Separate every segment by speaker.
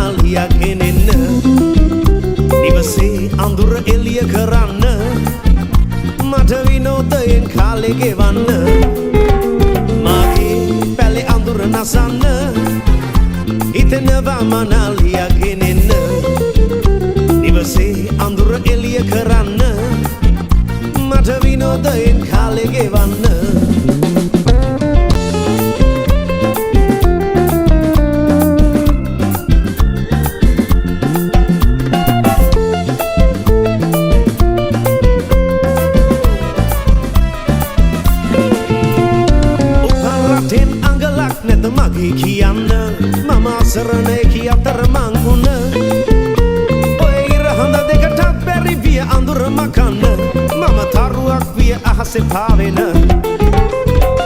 Speaker 1: මනාලියා ගෙනෙන්න නිවසේ අඳුර එළිය කරන්න මට විනෝදයෙන් කාලේ ගෙවන්න මාගේ පැලේ අඳුර නසන්න හිතනවා මනාලියා ගෙනෙන්න නිවසේ අඳුර එළිය කරන්න මට විනෝදයෙන් කාලේ ගෙවන්න මගේ කියන්න මම අසරණේ කිය අතරමං වුණ ඔය ඉරහඳ දෙකටත් බැරි විය අඳුර මකන්න මම තරුවක් විය අහසේ පාවෙන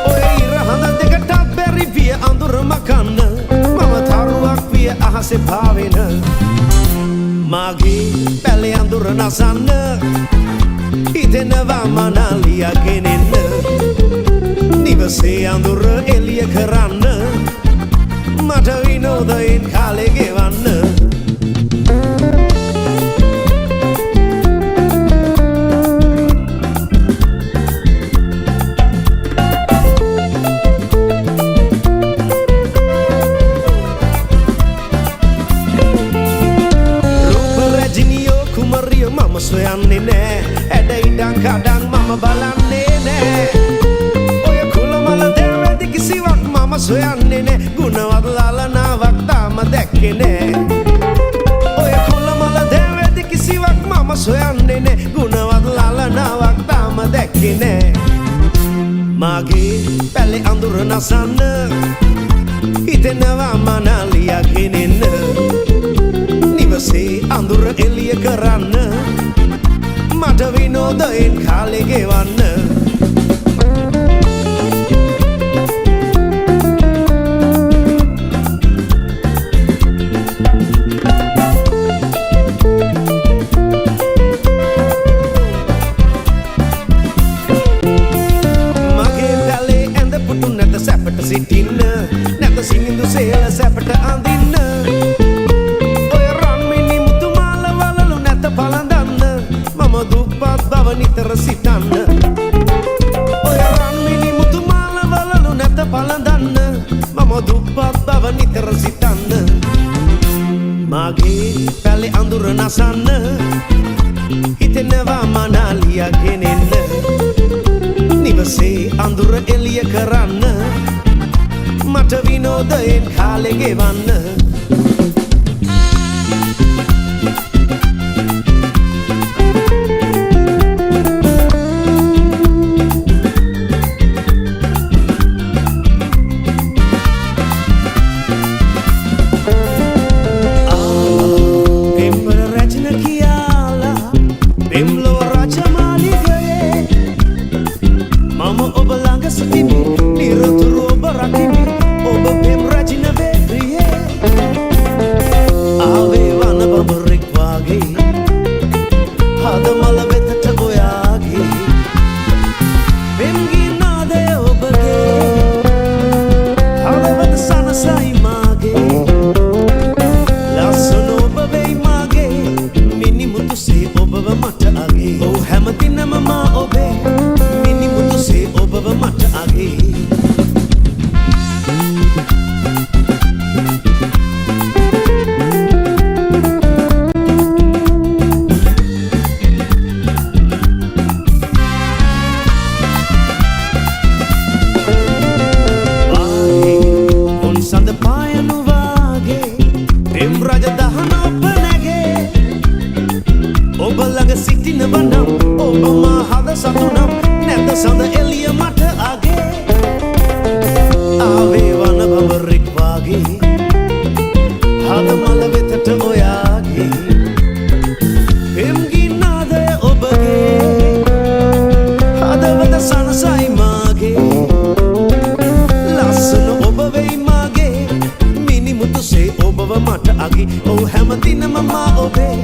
Speaker 1: ඔය ඉරහඳ දෙකටත් බැරි විය අඳුර මකන්න මම තරුවක් විය අහසේ පාවෙන මාගේ පැලේ අඳුර නසන්න හිතෙනවා මනාලියා ගෙනෙන්න නිවසේ අඳුර එළිය කරන්න මට විනෝදයෙන් කාලේ ගෙවන්න රූප රජිනියෝ කුමරියෝ මම සොයන්නේ නෑ ඇඩ ඉඩම් කඩම් මම බලන්නේ නෑ සොයන්නේ නෑ ගුණවත් ලාලනාවක් තාම දැක්කේ නෑ ඔය කොළමල දැවැදි කිසිවක් මම සොයන්නේ නෑ ගුණවත් ලාලනාවක් තාම දැක්කේ නෑ මාගේ පැලේ අඳුර නසන්න හිතෙනවා මනාලියා ගෙනෙන්න නිවසේ අඳුර එළිය කරන්න මට විනෝදයෙන් කාලේ ගෙවන්න සිටින්න නැත සිනිඳු සේල සැපට අඳින්න ඔය රන්මිනි මුතු මාල වලලු නැත පළඳන්න මම දුප්පත් බව නිතර සිතන්න ඔය රන්මිනි මුතු මාල වලලු නැත පළඳන්න මම දුප්පත් බව නිතර සිතන්න මාගේ පැලේ අඳුර නසන්න හිතෙනවා මනාලියා ගෙනෙන්න නිවසේ අඳුර එළිය කරන්න මට විනෝදයෙන් කාලේ ගෙවන්න පෙම්වර රැජින කියලා පෙම්ලොව රජමාලිගයේ මම ඔබ ළඟ සිටිමි නිරතුරු ඔබ රකිමි ඔබ පෙම් රජින වේරියේ ආවේ වන බඹරෙක් වාගේ හදමල වෙතට ඔයාගේ පෙම් ගිනාදය ඔබගේ හදවත සනසයි මාගේ ලස්සන ඔබ වෙයි මාගේ මිනිමුතුසේ ඔබව මට අගේ ඔව් හැමතිනම මා ඔබේ මිනිමුතුසේ ඔබව මට අගේ සඳ පායනු වාගේ පෙම් රජ දහන ඔබ නැගේ ඔබ ළඟ සිටිනවා නම් ඔබ මා හද සතුනම් නැත සඳ එළිය මට අගේ ආවේ වන බඹරෙක් වාගේ හද මල වෙතට ඔයාගේ පෙම් ගින්නාදය ඔබගේ හදවත සනසයි මාගේ ලස්සන ඔබ වෙයි මාගේ මිනිමුතුසේ ඔබව මට අගේ ඔව් හැමතිනම මා ඔබේ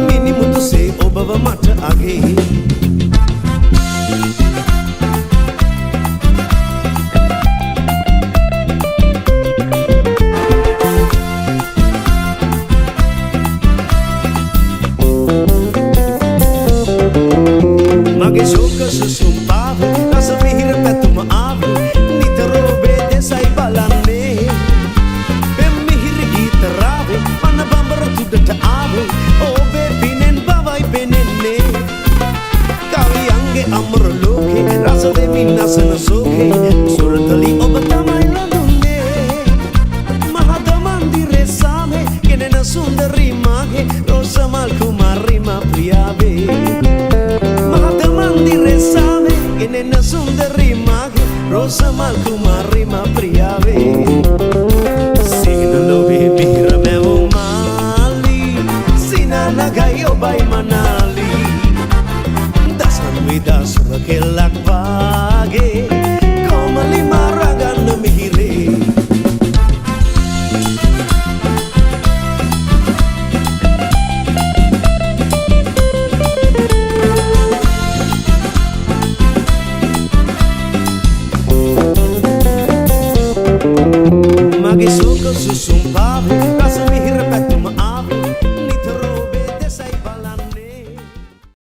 Speaker 1: මිනිමුතුසේ ඔබව මට අගේ sundari mage rosa malkumari ma priyave Mahatamandi resave inena sundari mage rosa malkumari ma priyave Sina lobe mira mevo mali Sina nagayo bay manali Dasan vidas rakelak bage Komali maragan mihire Magi suka susumpave rasa